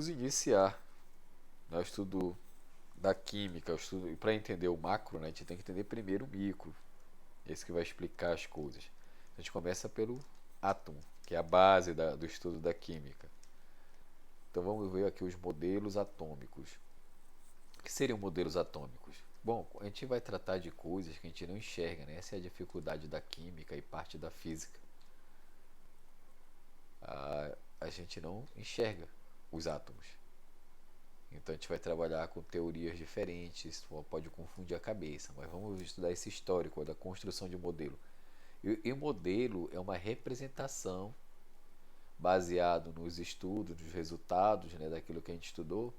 vamos iniciar, né, o estudo da química, e para entender o macro, né, a gente tem que entender primeiro o micro, esse que vai explicar as coisas. A gente começa pelo átomo, que é a base do estudo da química. Então vamos ver aqui os modelos atômicos. O que seriam modelos atômicos? Bom, a gente vai tratar de coisas que a gente não enxerga, né? Essa é a dificuldade da química e parte da física. A gente não enxerga os átomos. Então a gente vai trabalhar com teorias diferentes, pode confundir a cabeça, mas vamos estudar esse histórico da construção de modelo. E o modelo é uma representação baseado nos estudos, nos resultados, né, daquilo que a gente estudou,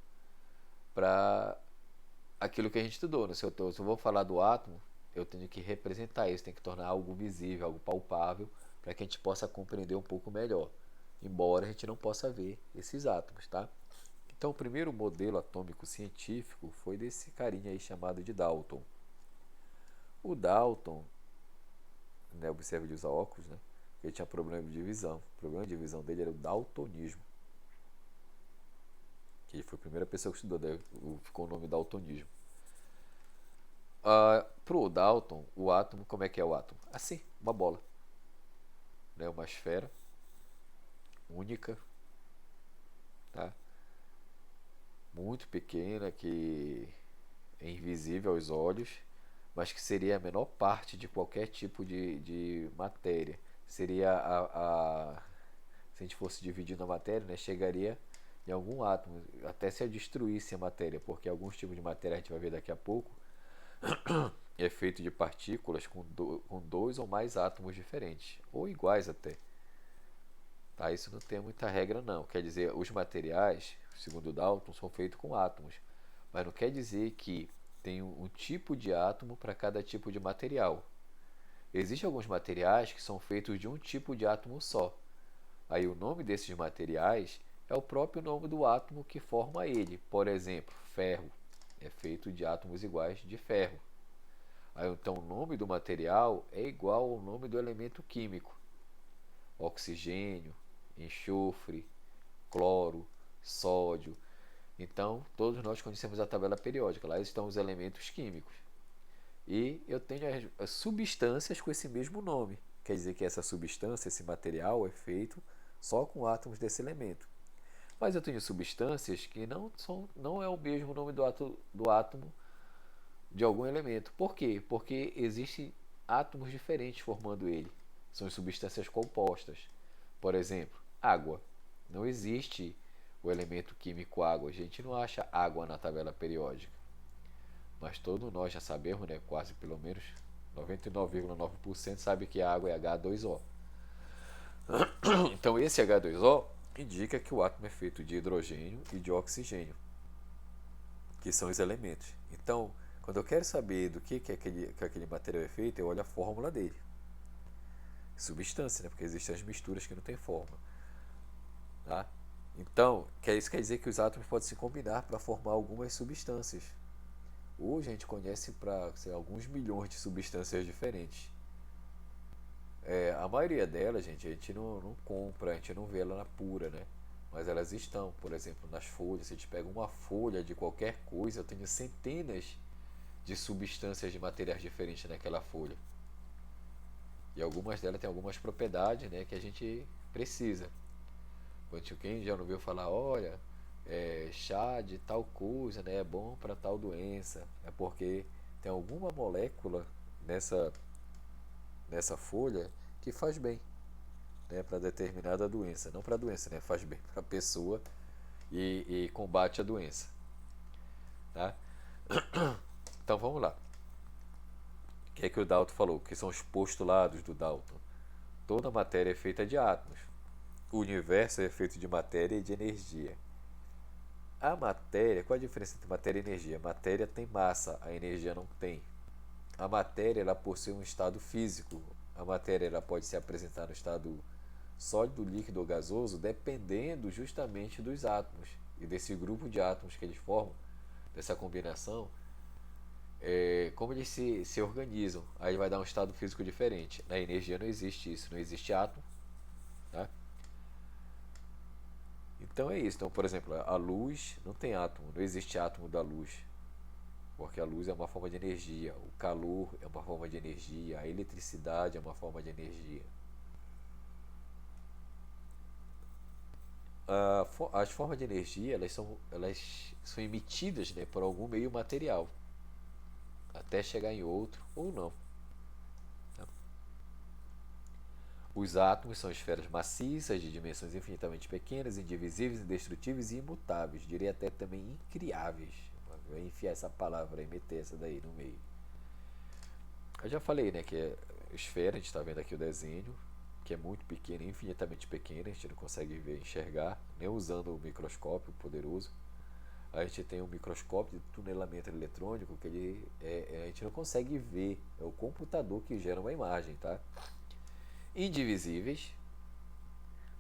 para aquilo que a gente estudou. Né? Se eu vou falar do átomo, eu tenho que representar isso, tem que tornar algo visível, algo palpável, para que a gente possa compreender um pouco melhor, embora a gente não possa ver esses átomos, tá? Então, o primeiro modelo atômico científico foi desse carinha aí chamado de Dalton. O Dalton, né, observe de usar óculos, né? Ele tinha problema de visão. O problema de visão dele era o daltonismo. Que ele foi a primeira pessoa que estudou, daí ficou o nome daltonismo. Para o Dalton, o átomo, como é que é o átomo? Assim, uma bola. Né, uma esfera única, tá? Muito pequena, que é invisível aos olhos, mas que seria a menor parte de qualquer tipo de matéria. Seria se a gente fosse dividindo a matéria, né, chegaria em algum átomo, até se eu destruísse a matéria, porque alguns tipos de matéria a gente vai ver daqui a pouco, é feito de partículas com dois ou mais átomos diferentes, ou iguais até. Tá? Isso não tem muita regra não. Quer dizer, os materiais, segundo Dalton, são feitos com átomos. Mas não quer dizer que tem um tipo de átomo para cada tipo de material. Existem alguns materiais que são feitos de um tipo de átomo só. Aí o nome desses materiais é o próprio nome do átomo que forma ele. Por exemplo, ferro é feito de átomos iguais de ferro. Aí, então o nome do material é igual ao nome do elemento químico. Oxigênio, enxofre, cloro, sódio. Então, todos nós conhecemos a tabela periódica. Lá estão os elementos químicos. E eu tenho as substâncias com esse mesmo nome. Quer dizer que essa substância, esse material, é feito só com átomos desse elemento. Mas eu tenho substâncias que não é o mesmo nome do átomo de algum elemento. Por quê? Porque existem átomos diferentes formando ele. São substâncias compostas. Por exemplo, água. Não existe o elemento químico água. A gente não acha água na tabela periódica. Mas todos nós já sabemos, né, quase pelo menos 99,9% sabe que a água é H2O. Então esse H2O indica que o átomo é feito de hidrogênio e de oxigênio, que são os elementos. Então, quando eu quero saber do que aquele material é feito, eu olho a fórmula dele. Substância, né? Porque existem as misturas que não tem forma. Tá? Então, isso quer dizer que os átomos podem se combinar para formar algumas substâncias. Hoje a gente conhece para alguns milhões de substâncias diferentes. A maioria delas, gente, a gente não compra, a gente não vê ela na pura, né? Mas elas estão, por exemplo, nas folhas. Se a gente pega uma folha de qualquer coisa, eu tenho centenas de substâncias de materiais diferentes naquela folha. E algumas delas têm algumas propriedades, né, que a gente precisa. Quem já não viu falar, olha, chá de tal coisa, né, é bom para tal doença. É porque tem alguma molécula nessa folha que faz bem, né, para determinada doença. Não para a doença, né, faz bem para a pessoa e combate a doença. Tá? Então vamos lá. O que é que o Dalton falou? Que são os postulados do Dalton. Toda matéria é feita de átomos. O universo é feito de matéria e de energia. A matéria, qual a diferença entre matéria e energia? A matéria tem massa, a energia não tem. A matéria ela possui um estado físico. A matéria ela pode se apresentar no estado sólido, líquido ou gasoso, dependendo justamente dos átomos e desse grupo de átomos que eles formam, dessa combinação, como eles se organizam. Aí vai dar um estado físico diferente. Na energia não existe isso, não existe átomo. Tá? Então é isso. Então, por exemplo, a luz não tem átomo, não existe átomo da luz, porque a luz é uma forma de energia, o calor é uma forma de energia, a eletricidade é uma forma de energia. As formas de energia elas são emitidas, né, por algum meio material, até chegar em outro ou não. Tá? Os átomos são esferas maciças de dimensões infinitamente pequenas, indivisíveis, indestrutíveis e imutáveis, diria até também incriáveis. Vou enfiar essa palavra e meter essa daí no meio. Eu já falei, né, que é esfera, a gente está vendo aqui o desenho, que é muito pequena, infinitamente pequena, a gente não consegue ver, enxergar, nem usando o microscópio poderoso. A gente tem um microscópio de tunelamento eletrônico que a gente não consegue ver, é o computador que gera uma imagem, tá? Indivisíveis,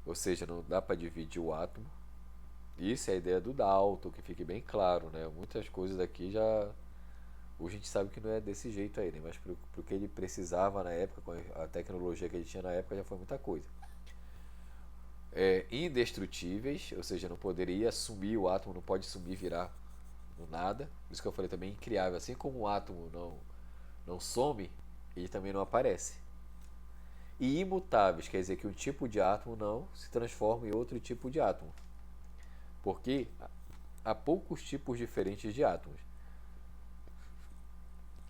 ou seja, não dá para dividir o átomo. Isso é a ideia do Dalton, que fique bem claro, né? Muitas coisas aqui já hoje a gente sabe que não é desse jeito aí, né? Mas pro que ele precisava na época, com a tecnologia que ele tinha na época, já foi muita coisa. Indestrutíveis, ou seja, não poderia sumir, o átomo não pode sumir, virar do nada. Por isso que eu falei também incriável. Assim como o átomo não some, ele também não aparece. E imutáveis, quer dizer que um tipo de átomo não se transforma em outro tipo de átomo. Porque há poucos tipos diferentes de átomos.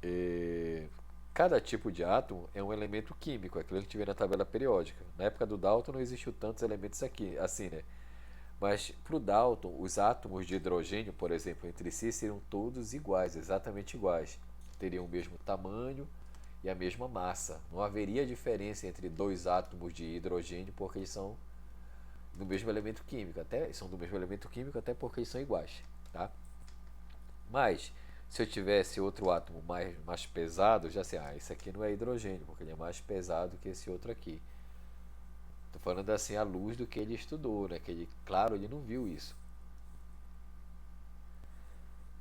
É, cada tipo de átomo é um elemento químico, aquilo que a gente vê na tabela periódica. Na época do Dalton não existiu tantos elementos aqui, assim, né? Mas para o Dalton, os átomos de hidrogênio, por exemplo, entre si seriam todos iguais, exatamente iguais. Teriam o mesmo tamanho e a mesma massa. Não haveria diferença entre dois átomos de hidrogênio porque eles são do mesmo elemento químico, até são do mesmo elemento químico até porque eles são iguais, tá? Mas se eu tivesse outro átomo mais pesado, já sei, esse aqui não é hidrogênio, porque ele é mais pesado que esse outro aqui. Estou falando assim à luz do que ele estudou, né? Que ele, claro, ele não viu isso.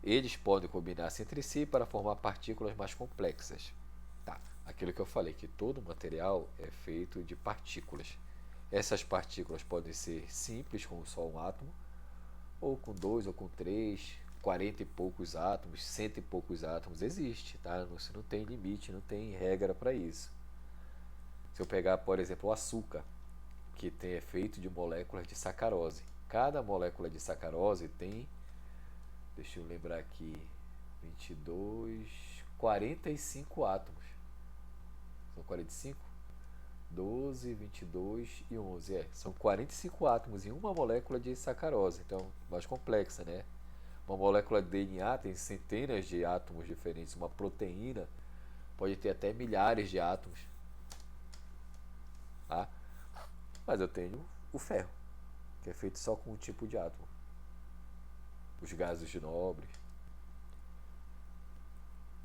Eles podem combinar-se entre si para formar partículas mais complexas. Tá. Aquilo que eu falei, que todo material é feito de partículas. Essas partículas podem ser simples, como só um átomo, ou com dois, ou com três, 40 e poucos átomos, cento e poucos átomos. Existe, tá? Você não tem limite, não tem regra para isso. Se eu pegar, por exemplo, o açúcar, que é feito de moléculas de sacarose. Cada molécula de sacarose tem, deixa eu lembrar aqui, 22, 45 átomos. São 45? 12, 22 e 11. São 45 átomos em uma molécula de sacarose. Então, mais complexa, né? Uma molécula de DNA tem centenas de átomos diferentes. Uma proteína pode ter até milhares de átomos. Tá? Mas eu tenho o ferro, que é feito só com um tipo de átomo. Os gases de Nobre.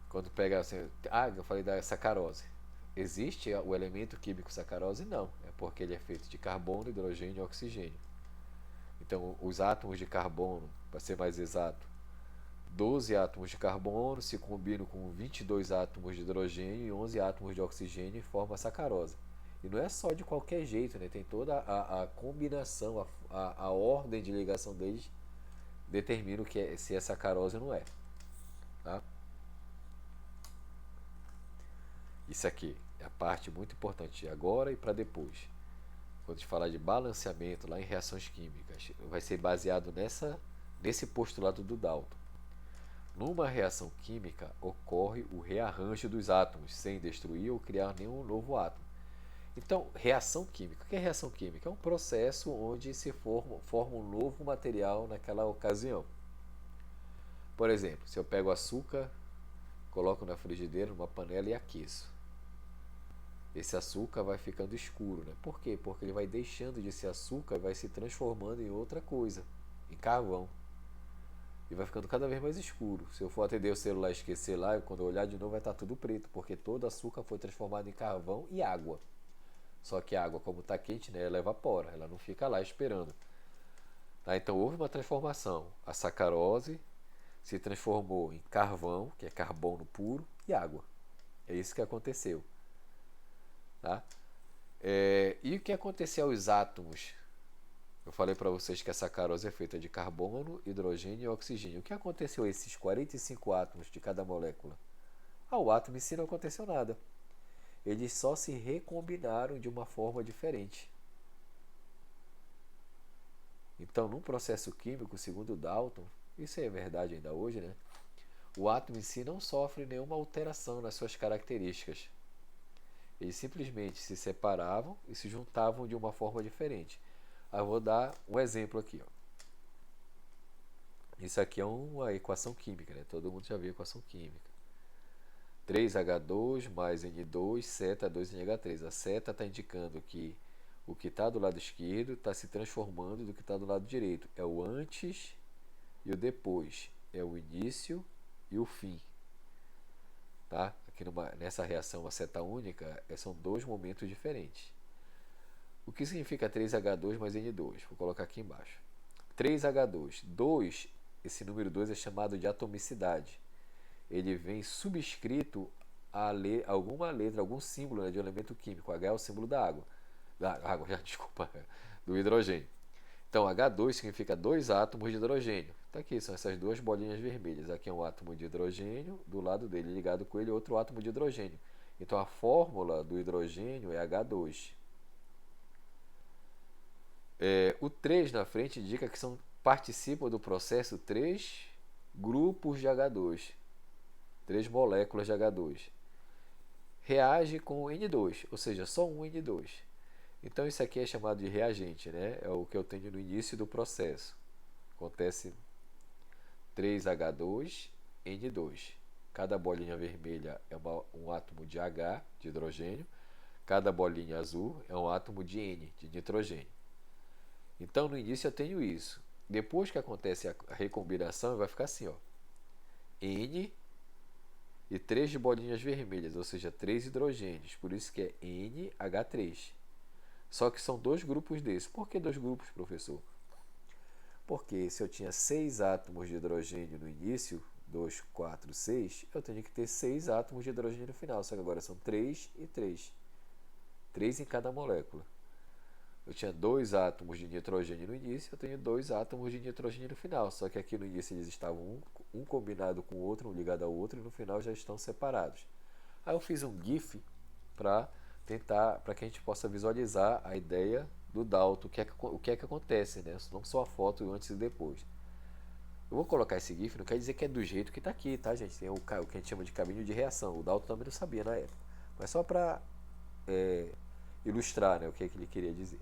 Quando pega assim, eu falei da sacarose. Existe o elemento químico sacarose? Não. É porque ele é feito de carbono, hidrogênio e oxigênio. Então, os átomos de carbono, para ser mais exato, 12 átomos de carbono se combinam com 22 átomos de hidrogênio e 11 átomos de oxigênio e formam a sacarose. E não é só de qualquer jeito, né? Tem toda a combinação, a ordem de ligação deles determina se é sacarose ou não é. Tá? Isso aqui é a parte muito importante agora e para depois. Quando a gente falar de balanceamento lá em reações químicas, vai ser baseado nesse postulado do Dalton. Numa reação química, ocorre o rearranjo dos átomos, sem destruir ou criar nenhum novo átomo. Então, reação química. O que é reação química? É um processo onde se forma um novo material naquela ocasião. Por exemplo, se eu pego açúcar, coloco na frigideira, numa panela e aqueço. Esse açúcar vai ficando escuro, né? Por quê? Porque ele vai deixando de ser açúcar e vai se transformando em outra coisa, em carvão. E vai ficando cada vez mais escuro. Se eu for atender o celular e esquecer lá, quando eu olhar de novo vai estar tudo preto, porque todo açúcar foi transformado em carvão e água. Só que a água, como está quente, né, ela evapora, ela não fica lá esperando. Tá? Então houve uma transformação. A sacarose se transformou em carvão, que é carbono puro, e água. É isso que aconteceu. Tá? E o que aconteceu aos átomos Eu falei para vocês que a sacarose é feita de carbono, hidrogênio e oxigênio. O que aconteceu a esses 45 átomos de cada molécula? O átomo em si não aconteceu nada. Eles só se recombinaram de uma forma diferente. Então, num processo químico, segundo Dalton, isso é verdade ainda hoje, né? O átomo em si não sofre nenhuma alteração nas suas características. Eles simplesmente se separavam e se juntavam de uma forma diferente. Eu vou dar um exemplo aqui. Ó. Isso aqui é uma equação química, né? Todo mundo já viu a equação química. 3H2 mais N2, seta 2NH3. A seta está indicando que o que está do lado esquerdo está se transformando do que está do lado direito. É o antes e o depois. É o início e o fim. Tá? Aqui nessa reação a seta única, são dois momentos diferentes. O que significa 3H2 mais N2? Vou colocar aqui embaixo. 3H2. 2, esse número 2 é chamado de atomicidade. Ele vem subscrito a alguma letra, algum símbolo, né, de um elemento químico. H é o símbolo da água. Desculpa, do hidrogênio. Então, H2 significa dois átomos de hidrogênio. Então, aqui são essas duas bolinhas vermelhas. Aqui é um átomo de hidrogênio, do lado dele, ligado com ele, outro átomo de hidrogênio. Então, a fórmula do hidrogênio é H2. O 3 na frente indica que participam do processo 3 grupos de H2. 3 moléculas de H2. Reage com o N2, ou seja, só um N2. Então isso aqui é chamado de reagente, né? É o que eu tenho no início do processo. Acontece 3H2, N2. Cada bolinha vermelha é um átomo de H, de hidrogênio. Cada bolinha azul é um átomo de N, de nitrogênio. Então no início eu tenho isso. Depois que acontece a recombinação, vai ficar assim, ó. N e 3 de bolinhas vermelhas, ou seja, 3 hidrogênios. Por isso que é NH3. Só que são dois grupos desses. Por que dois grupos, professor? Porque se eu tinha 6 átomos de hidrogênio no início, 2, 4, 6, eu tenho que ter 6 átomos de hidrogênio no final. Só que agora são 3 e 3. 3 em cada molécula. Eu tinha 2 átomos de nitrogênio no início, eu tenho 2 átomos de nitrogênio no final. Só que aqui no início eles estavam um combinado com o outro, um ligado ao outro, e no final já estão separados. Aí eu fiz um GIF para que a gente possa visualizar a ideia do Dalton, o que é que acontece, né? Não só a foto antes e depois. Eu vou colocar esse GIF, não quer dizer que é do jeito que está aqui, tá, gente? Tem o que a gente chama de caminho de reação. O Dalton também não sabia na época. Mas só para ilustrar, né, o que é que ele queria dizer.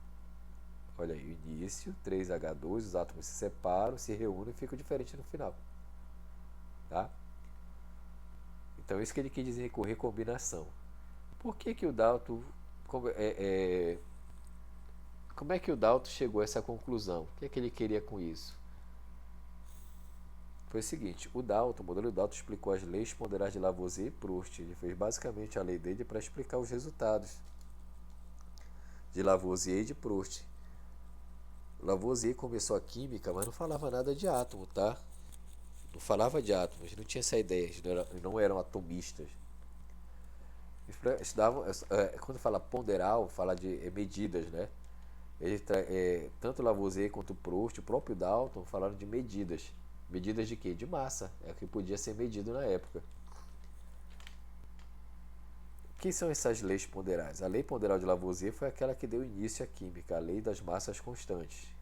Olha aí, o início, 3H2, os átomos se separam, se reúnem e ficam diferentes no final. Tá? Então, isso que ele quis dizer com recombinação. Por que o Dalton... Como é que o Dalton chegou a essa conclusão? O que é que ele queria com isso? Foi o seguinte, o modelo Dalton explicou as leis ponderais de Lavoisier e Proust. Ele fez basicamente a lei dele para explicar os resultados de Lavoisier e de Proust. Lavoisier começou a química, mas não falava nada de átomo, tá? Não falava de átomos, não tinha essa ideia, não eram atomistas. Estudavam, quando fala ponderal, fala de medidas, né? Tanto Lavoisier quanto Proust, o próprio Dalton, falaram de medidas. Medidas de quê? De massa, é o que podia ser medido na época. O que são essas leis ponderais? A lei ponderal de Lavoisier foi aquela que deu início à química, a lei das massas constantes.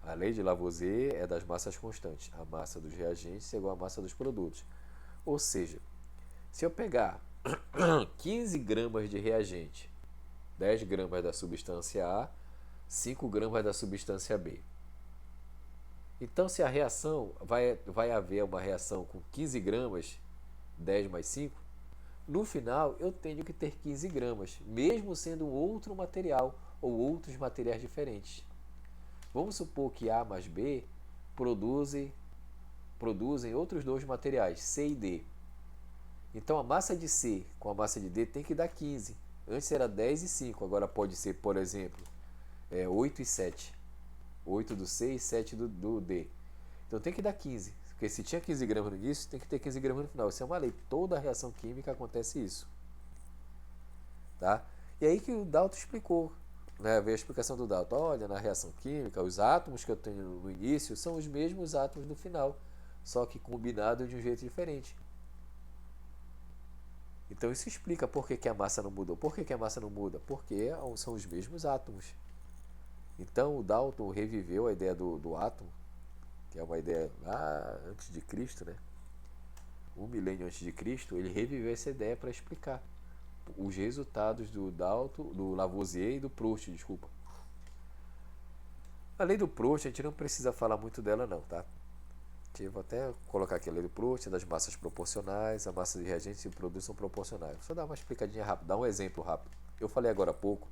A lei de Lavoisier é das massas constantes. A massa dos reagentes é igual à massa dos produtos. Ou seja, se eu pegar 15 gramas de reagente, 10 gramas da substância A, 5 gramas da substância B. Então, se a reação vai haver uma reação com 15 gramas, 10 mais 5, no final eu tenho que ter 15 gramas, mesmo sendo um outro material ou outros materiais diferentes. Vamos supor que A mais B produzem outros dois materiais, C e D. Então a massa de C com a massa de D tem que dar 15. Antes era 10 e 5, agora pode ser, por exemplo, 8 e 7. 8 do C e 7 do D. Então tem que dar 15. Porque se tinha 15 gramas no início, tem que ter 15 gramas no final. Isso é uma lei. Toda reação química acontece isso. Tá? E aí que o Dalton explicou. né, veio a explicação do Dalton. Olha, na reação química, os átomos que eu tenho no início são os mesmos átomos no final, só que combinados de um jeito diferente. Então isso explica por que a massa não mudou. Por que a massa não muda? Porque são os mesmos átomos. Então o Dalton reviveu a ideia do átomo, que é uma ideia lá antes de Cristo, né? 1 milênio antes de Cristo, ele reviveu essa ideia para explicar os resultados do Dalton, do Lavoisier e do Proust, desculpa. A lei do Proust, a gente não precisa falar muito dela não, tá? Eu vou até colocar aqui a lei do Proust, das massas proporcionais, a massa de reagentes e o produto são proporcionais. Só dar uma explicadinha rápida, dar um exemplo rápido. Eu falei agora há pouco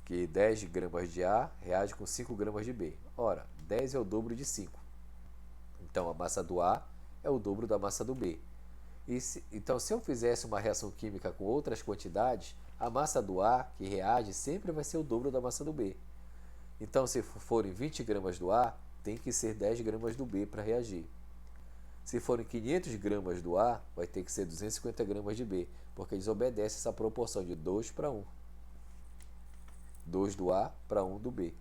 que 10 gramas de A reage com 5 gramas de B. Ora, 10 é o dobro de 5. Então a massa do A é o dobro da massa do B. Então, se eu fizesse uma reação química com outras quantidades, a massa do A que reage sempre vai ser o dobro da massa do B. Então, se forem 20 gramas do A, tem que ser 10 gramas do B para reagir. Se forem 500 gramas do A, vai ter que ser 250 gramas de B, porque eles obedecem essa proporção de 2 para 1. 2 do A para 1 do B.